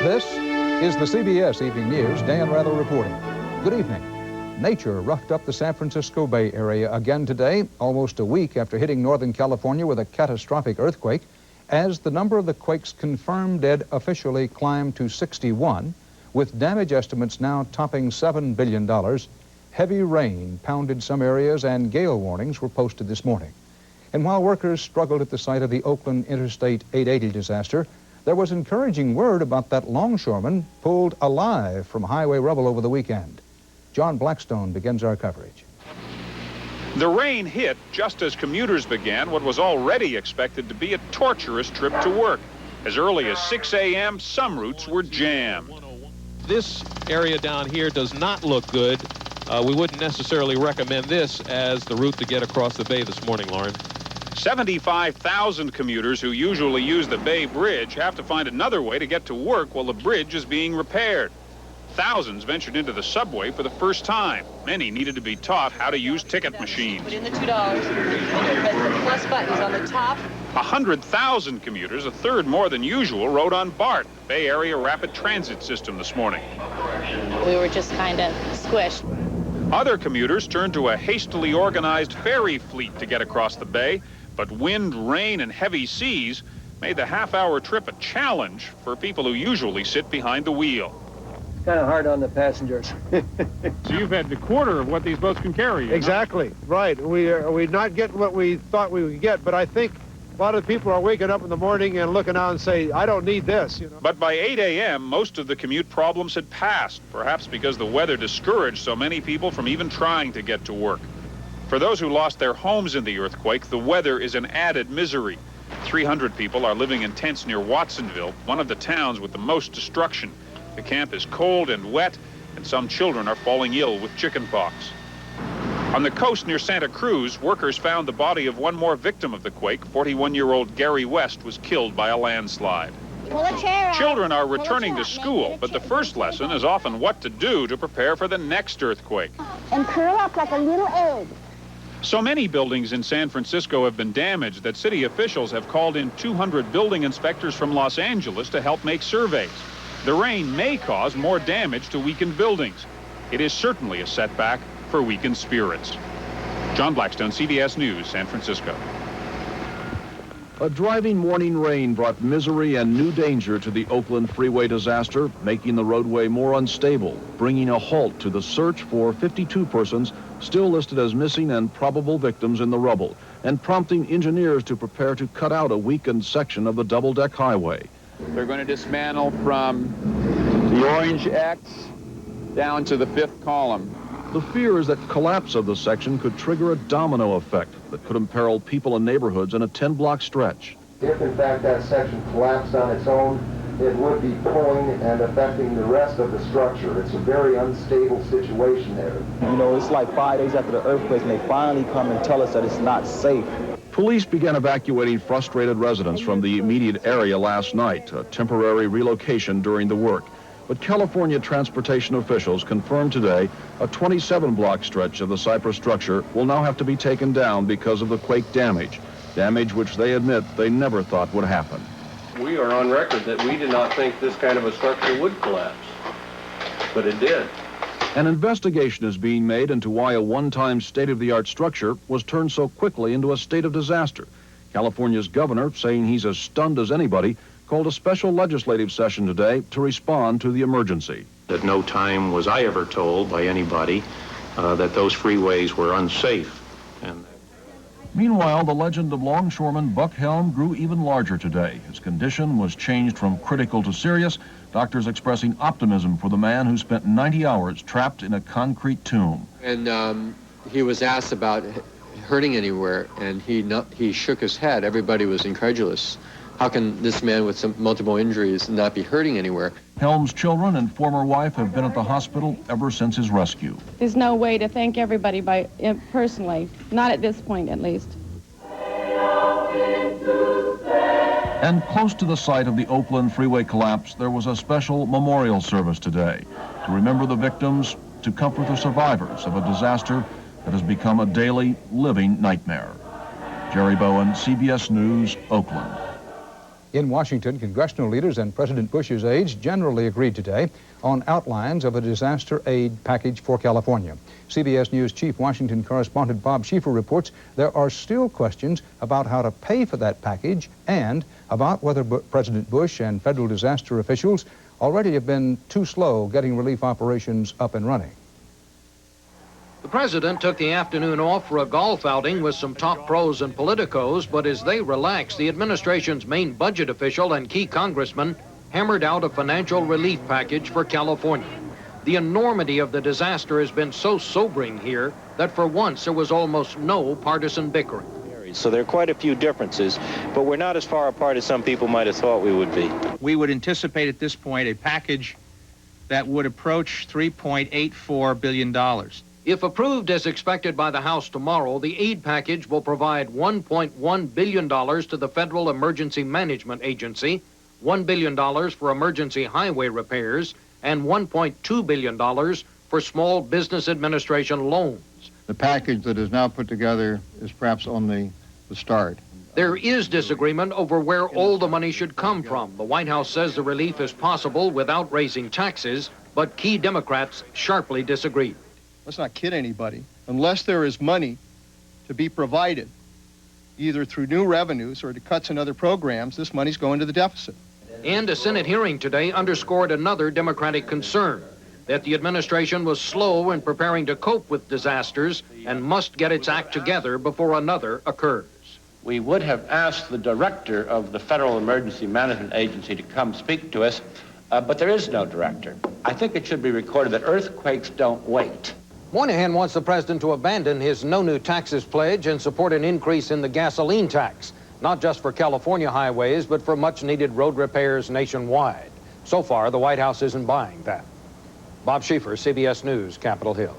This is the CBS Evening News. Dan Rather reporting. Good evening. Nature roughed up the San Francisco Bay Area again today, almost a week after hitting Northern California with a catastrophic earthquake, as the number of the quake's confirmed dead officially climbed to 61, with damage estimates now topping $7 billion. Heavy rain pounded some areas and gale warnings were posted this morning. And while workers struggled at the site of the Oakland Interstate 880 disaster, there was encouraging word about that longshoreman pulled alive from highway rubble over the weekend. John Blackstone begins our coverage. The rain hit just as commuters began what was already expected to be a torturous trip to work. As early as 6 a.m., some routes were jammed. This area down here does not look good. We wouldn't necessarily recommend this as the route to get across the bay this morning, Lauren. 75,000 commuters who usually use the Bay Bridge have to find another way to get to work while the bridge is being repaired. Thousands ventured into the subway for the first time. Many needed to be taught how to use ticket machines. Put in the $2 and press the plus buttons on the top. 100,000 commuters, a third more than usual, rode on BART, the Bay Area Rapid Transit System, this morning. We were just kind of squished. Other commuters turned to a hastily organized ferry fleet to get across the bay, but wind, rain, and heavy seas made the half-hour trip a challenge for people who usually sit behind the wheel. It's kind of hard on the passengers. So you've had the quarter of what these boats can carry. Exactly, right. We're not getting what we thought we would get, but I think a lot of people are waking up in the morning and looking out and say, I don't need this, you know. But by 8 a.m., most of the commute problems had passed, perhaps because the weather discouraged so many people from even trying to get to work. For those who lost their homes in the earthquake, the weather is an added misery. 300 people are living in tents near Watsonville, one of the towns with the most destruction. The camp is cold and wet, and some children are falling ill with chickenpox. On the coast near Santa Cruz, workers found the body of one more victim of the quake. 41-year-old Gary West was killed by a landslide. Children are returning to school, but the first lesson is often what to do to prepare for the next earthquake. And curl up like a little egg. So many buildings in San Francisco have been damaged that city officials have called in 200 building inspectors from Los Angeles to help make surveys. The rain may cause more damage to weakened buildings. It is certainly a setback for weakened spirits. John Blackstone, CBS News, San Francisco. A driving morning rain brought misery and new danger to the Oakland freeway disaster, making the roadway more unstable, bringing a halt to the search for 52 persons still listed as missing and probable victims in the rubble, and prompting engineers to prepare to cut out a weakened section of the double-deck highway. They're going to dismantle from the orange X down to the 5th column. The fear is that collapse of the section could trigger a domino effect that could imperil people and neighborhoods in a 10-block stretch. If, in fact, that section collapsed on its own, it would be pulling and affecting the rest of the structure. It's a very unstable situation there. You know, it's like 5 days after the earthquake, and they finally come and tell us that it's not safe. Police began evacuating frustrated residents from the immediate area last night, a temporary relocation during the work. But California transportation officials confirmed today a 27-block stretch of the Cypress structure will now have to be taken down because of the quake damage which they admit they never thought would happen. We are on record that we did not think this kind of a structure would collapse, but it did. An investigation is being made into why a one-time state-of-the-art structure was turned so quickly into a state of disaster. California's governor, saying he's as stunned as anybody, called a special legislative session today to respond to the emergency. At no time was I ever told by anybody that those freeways were unsafe. Meanwhile, the legend of longshoreman Buck Helm grew even larger today. His condition was changed from critical to serious, doctors expressing optimism for the man who spent 90 hours trapped in a concrete tomb. And he was asked about hurting anywhere, and he shook his head. Everybody was incredulous. How can this man with some multiple injuries not be hurting anywhere? Helm's children and former wife have been at the hospital ever since his rescue. There's no way to thank everybody personally, not at this point at least. And close to the site of the Oakland freeway collapse, there was a special memorial service today to remember the victims, to comfort the survivors of a disaster that has become a daily living nightmare. Jerry Bowen, CBS News, Oakland. In Washington, congressional leaders and President Bush's aides generally agreed today on outlines of a disaster aid package for California. CBS News Chief Washington correspondent Bob Schieffer reports there are still questions about how to pay for that package and about whether President Bush and federal disaster officials already have been too slow getting relief operations up and running. The president took the afternoon off for a golf outing with some top pros and politicos, but as they relaxed, the administration's main budget official and key congressman hammered out a financial relief package for California. The enormity of the disaster has been so sobering here that for once there was almost no partisan bickering. So there are quite a few differences, but we're not as far apart as some people might have thought we would be. We would anticipate at this point a package that would approach $3.84 billion. If approved as expected by the House tomorrow, the aid package will provide $1.1 billion to the Federal Emergency Management Agency, $1 billion for emergency highway repairs, and $1.2 billion for Small Business Administration loans. The package that is now put together is perhaps only the start. There is disagreement over where all the money should come from. The White House says the relief is possible without raising taxes, but key Democrats sharply disagree. Let's not kid anybody. Unless there is money to be provided, either through new revenues or to cuts in other programs, this money's going to the deficit. And a Senate hearing today underscored another Democratic concern, that the administration was slow in preparing to cope with disasters and must get its act together before another occurs. We would have asked the director of the Federal Emergency Management Agency to come speak to us, but there is no director. I think it should be recorded that earthquakes don't wait. Moynihan wants the president to abandon his no new taxes pledge and support an increase in the gasoline tax, not just for California highways, but for much-needed road repairs nationwide. So far, the White House isn't buying that. Bob Schieffer, CBS News, Capitol Hill.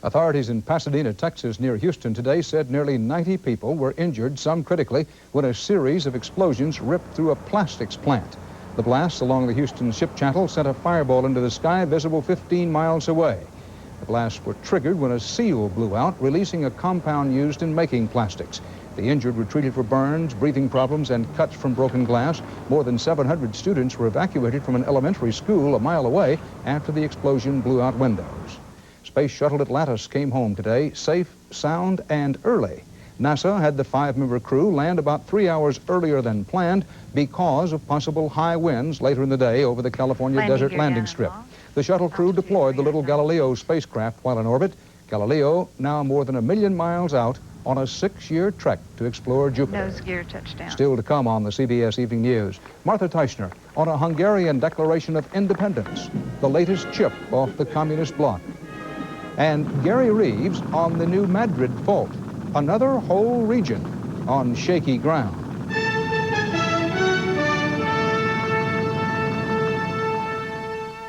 Authorities in Pasadena, Texas, near Houston today said nearly 90 people were injured, some critically, when a series of explosions ripped through a plastics plant. The blasts along the Houston ship channel sent a fireball into the sky visible 15 miles away. The blasts were triggered when a seal blew out, releasing a compound used in making plastics. The injured were treated for burns, breathing problems, and cuts from broken glass. More than 700 students were evacuated from an elementary school a mile away after the explosion blew out windows. Space Shuttle Atlantis came home today, safe, sound, and early. NASA had the 5-member crew land about 3 hours earlier than planned because of possible high winds later in the day over the California desert landing strip. The shuttle crew deployed the little Galileo spacecraft while in orbit. Galileo now more than 1 million miles out on a 6-year trek to explore Jupiter. Nose gear touchdown. Still to come on the CBS Evening News. Martha Teichner on a Hungarian declaration of independence, the latest chip off the communist bloc. And Gary Reeves on the new Madrid fault, another whole region on shaky ground.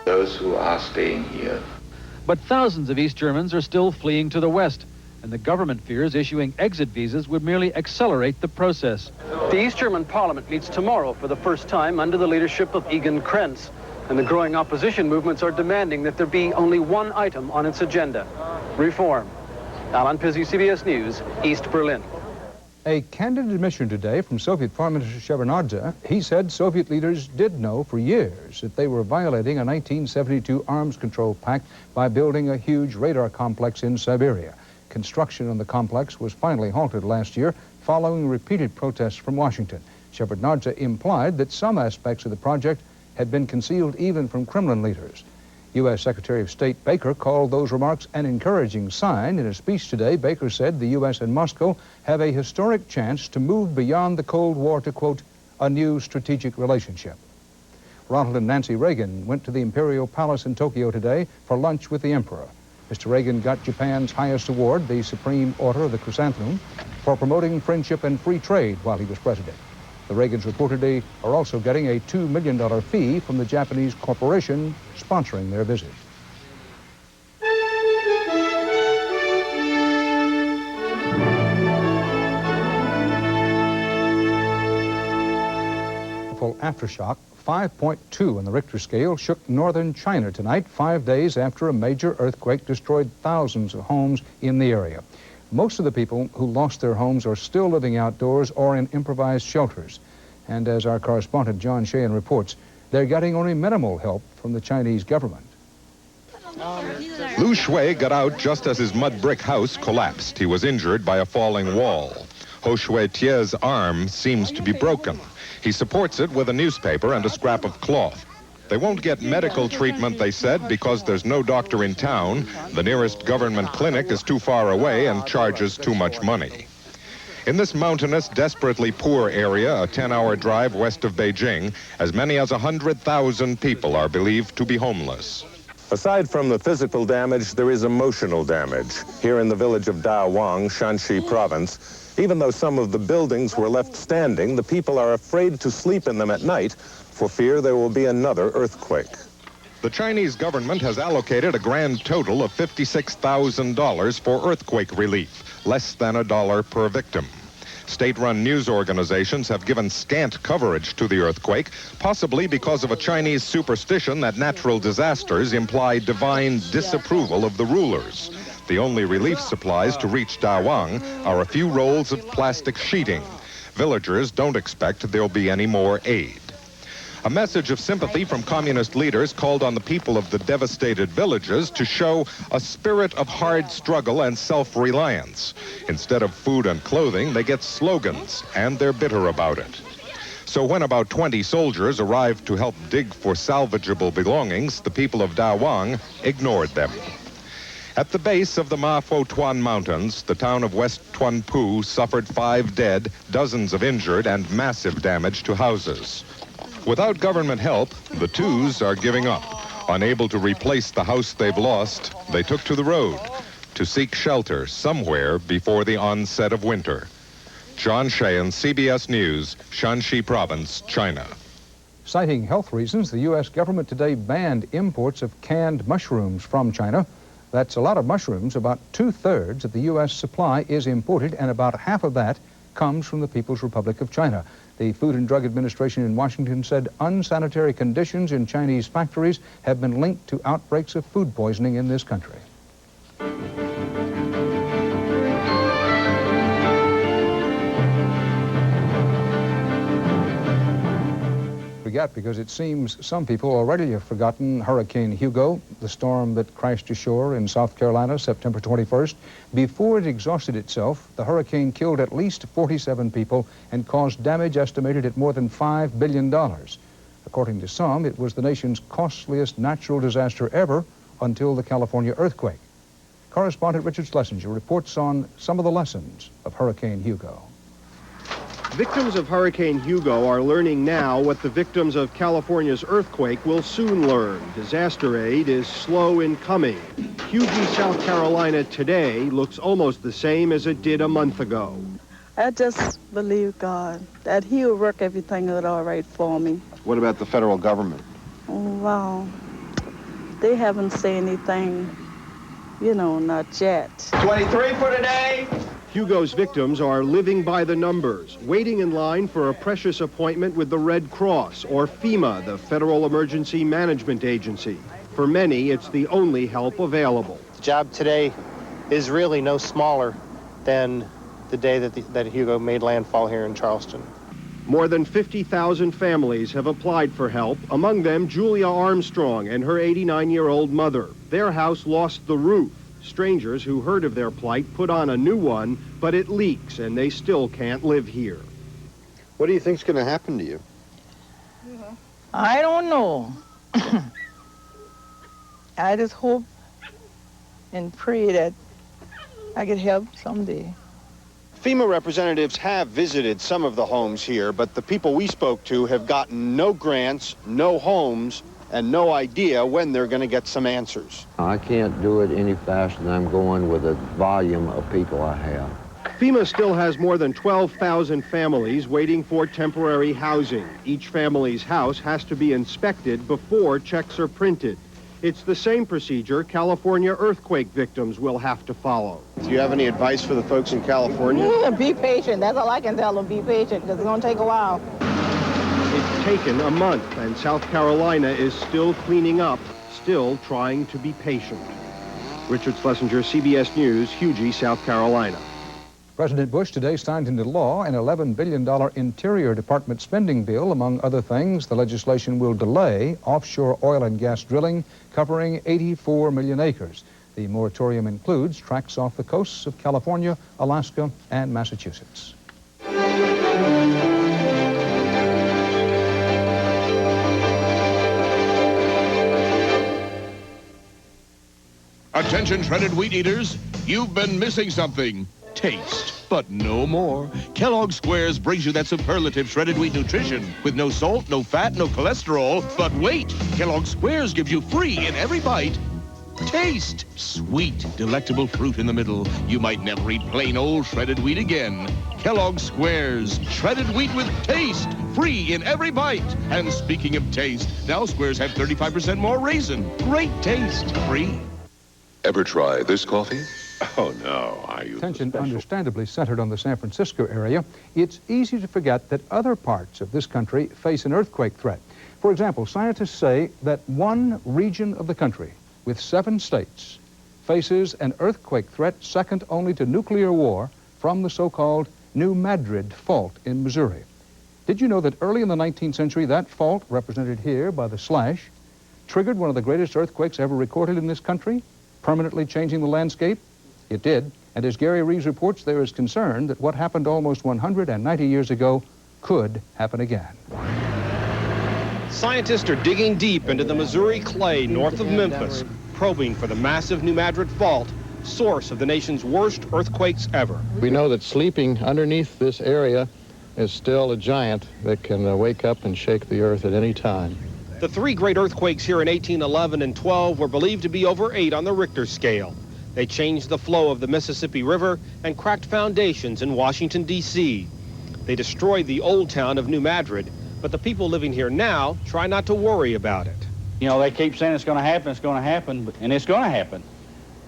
Those who are staying here. But thousands of East Germans are still fleeing to the West, and the government fears issuing exit visas would merely accelerate the process. The East German parliament meets tomorrow for the first time under the leadership of Egon Krenz, and the growing opposition movements are demanding that there be only one item on its agenda: reform. Alan Pizzi, CBS News, East Berlin. A candid admission today from Soviet Foreign Minister Shevardnadze. He said Soviet leaders did know for years that they were violating a 1972 arms control pact by building a huge radar complex in Siberia. Construction on the complex was finally halted last year following repeated protests from Washington. Shevardnadze implied that some aspects of the project had been concealed even from Kremlin leaders. U.S. Secretary of State Baker called those remarks an encouraging sign. In a speech today, Baker said the U.S. and Moscow have a historic chance to move beyond the Cold War to, quote, a new strategic relationship. Ronald and Nancy Reagan went to the Imperial Palace in Tokyo today for lunch with the Emperor. Mr. Reagan got Japan's highest award, the Supreme Order of the Chrysanthemum, for promoting friendship and free trade while he was president. The Reagans reportedly are also getting a $2 million fee from the Japanese corporation sponsoring their visit. Aftershock 5.2 on the Richter scale shook northern China tonight, 5 days after a major earthquake destroyed thousands of homes in the area. Most of the people who lost their homes are still living outdoors or in improvised shelters. And as our correspondent John Sheehan reports, they're getting only minimal help from the Chinese government. Lu Shui got out just as his mud brick house collapsed. He was injured by a falling wall. Ho Shui Tie's arm seems to be broken. He supports it with a newspaper and a scrap of cloth. They won't get medical treatment, they said, because there's no doctor in town. The nearest government clinic is too far away and charges too much money. In this mountainous, desperately poor area, a 10-hour drive west of Beijing, as many as 100,000 people are believed to be homeless. Aside from the physical damage, there is emotional damage. Here in the village of Dawang, Shanxi province, even though some of the buildings were left standing, the people are afraid to sleep in them at night for fear there will be another earthquake. The Chinese government has allocated a grand total of $56,000 for earthquake relief, less than $1 per victim. State-run news organizations have given scant coverage to the earthquake, possibly because of a Chinese superstition that natural disasters imply divine disapproval of the rulers. The only relief supplies to reach Dawang are a few rolls of plastic sheeting. Villagers don't expect there'll be any more aid. A message of sympathy from communist leaders called on the people of the devastated villages to show a spirit of hard struggle and self-reliance. Instead of food and clothing, they get slogans, and they're bitter about it. So when about 20 soldiers arrived to help dig for salvageable belongings, the people of Dawang ignored them. At the base of the Ma Fo Tuan Mountains, the town of West Tuanpu suffered 5 dead, dozens of injured, and massive damage to houses. Without government help, the Twos are giving up. Unable to replace the house they've lost, they took to the road to seek shelter somewhere before the onset of winter. John Sheehan, CBS News, Shanxi Province, China. Citing health reasons, the U.S. government today banned imports of canned mushrooms from China. That's a lot of mushrooms. About 2/3 of the U.S. supply is imported, and about half of that comes from the People's Republic of China. The Food and Drug Administration in Washington said unsanitary conditions in Chinese factories have been linked to outbreaks of food poisoning in this country. Forget, because it seems some people already have forgotten Hurricane Hugo, the storm that crashed ashore in South Carolina September 21st. Before it exhausted itself, the hurricane killed at least 47 people and caused damage estimated at more than $5 billion. According to some, it was the nation's costliest natural disaster ever until the California earthquake. Correspondent Richard Schlesinger reports on some of the lessons of Hurricane Hugo. Victims of Hurricane Hugo are learning now what the victims of California's earthquake will soon learn. Disaster aid is slow in coming. Hugo, South Carolina today looks almost the same as it did a month ago. I just believe God, that He'll work everything out all right for me. What about the federal government? Oh, wow. They haven't said anything, not yet. 23 for today. Hugo's victims are living by the numbers, waiting in line for a precious appointment with the Red Cross, or FEMA, the Federal Emergency Management Agency. For many, it's the only help available. The job today is really no smaller than the day that Hugo made landfall here in Charleston. More than 50,000 families have applied for help, among them Julia Armstrong and her 89-year-old mother. Their house lost the roof. Strangers who heard of their plight put on a new one, but it leaks and they still can't live here. What do you think's going to happen to you? I don't know. I just hope and pray that I get help someday. FEMA representatives have visited some of the homes here, but the people we spoke to have gotten no grants, no homes, and no idea when they're going to get some answers. I can't do it any faster than I'm going with the volume of people I have. FEMA still has more than 12,000 families waiting for temporary housing. Each family's house has to be inspected before checks are printed. It's the same procedure California earthquake victims will have to follow. Do you have any advice for the folks in California? Be patient. That's all I can tell them. Be patient, because it's going to take a while. It's taken a month, and South Carolina is still cleaning up, still trying to be patient. Richard Schlesinger, CBS News, Hugo, South Carolina. President Bush today signed into law an $11 billion Interior Department spending bill. Among other things, the legislation will delay offshore oil and gas drilling covering 84 million acres. The moratorium includes tracts off the coasts of California, Alaska, and Massachusetts. Attention shredded wheat eaters, you've been missing something. Taste, but no more. Kellogg's Squares brings you that superlative shredded wheat nutrition with no salt, no fat, no cholesterol. But wait, Kellogg's Squares gives you free in every bite. Taste. Sweet, delectable fruit in the middle. You might never eat plain old shredded wheat again. Kellogg's Squares, shredded wheat with taste, free in every bite. And speaking of taste, now Squares have 35% more raisin. Great taste, free. Ever try this coffee? Oh, no. Are you Attention understandably centered on the San Francisco area. It's easy to forget that other parts of this country face an earthquake threat. For example, scientists say that one region of the country with 7 states faces an earthquake threat second only to nuclear war from the so-called New Madrid fault in Missouri. Did you know that early in the 19th century, that fault, represented here by the slash, triggered one of the greatest earthquakes ever recorded in this country, permanently changing the landscape? It did, and as Gary Reeves reports, there is concern that what happened almost 190 years ago could happen again. Scientists are digging deep into the Missouri clay north of Memphis, probing for the massive New Madrid fault, source of the nation's worst earthquakes ever. We know that sleeping underneath this area is still a giant that can wake up and shake the earth at any time. The 3 great earthquakes here in 1811 and 12 were believed to be over 8 on the Richter scale. They changed the flow of the Mississippi River and cracked foundations in Washington, D.C. They destroyed the old town of New Madrid, but the people living here now try not to worry about it. You know, they keep saying it's going to happen, and it's going to happen.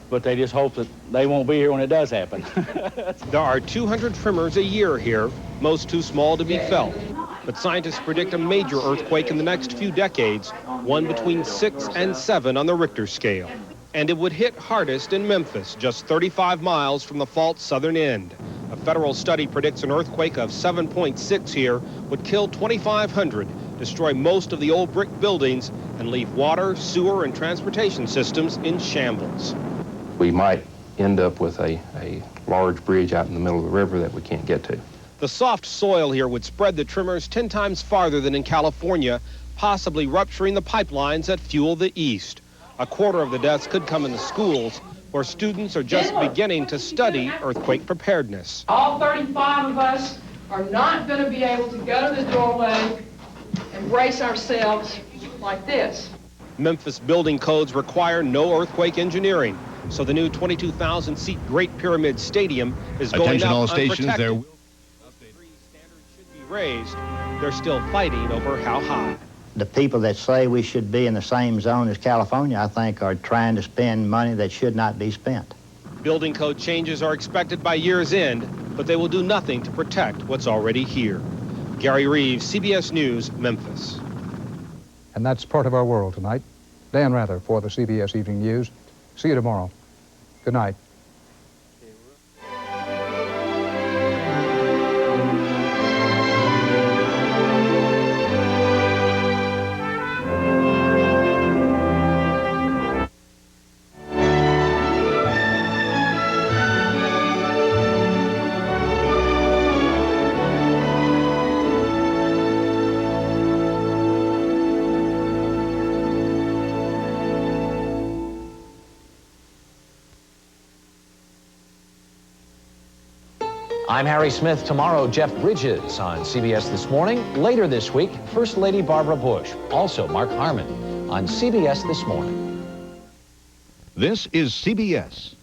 But they just hope that they won't be here when it does happen. There are 200 tremors a year here, most too small to be felt. But scientists predict a major earthquake in the next few decades, one between 6 and 7 on the Richter scale. And it would hit hardest in Memphis, just 35 miles from the fault's southern end. A federal study predicts an earthquake of 7.6 here would kill 2,500, destroy most of the old brick buildings, and leave water, sewer, and transportation systems in shambles. We might end up with a large bridge out in the middle of the river that we can't get to. The soft soil here would spread the tremors 10 times farther than in California, possibly rupturing the pipelines that fuel the east. A quarter of the deaths could come in the schools, where students are just beginning to study earthquake preparedness. All 35 of us are not going to be able to go to the doorway and brace ourselves like this. Memphis building codes require no earthquake engineering, so the new 22,000-seat Great Pyramid Stadium is going up unprotected. Thus, the standards should be raised. They're still fighting over how high. The people that say we should be in the same zone as California, I think, are trying to spend money that should not be spent. Building code changes are expected by year's end, but they will do nothing to protect what's already here. Gary Reeves, CBS News, Memphis. And that's part of our world tonight. Dan Rather for the CBS Evening News. See you tomorrow. Good night. I'm Harry Smith. Tomorrow, Jeff Bridges on CBS This Morning. Later this week, First Lady Barbara Bush. Also, Mark Harmon on CBS This Morning. This is CBS.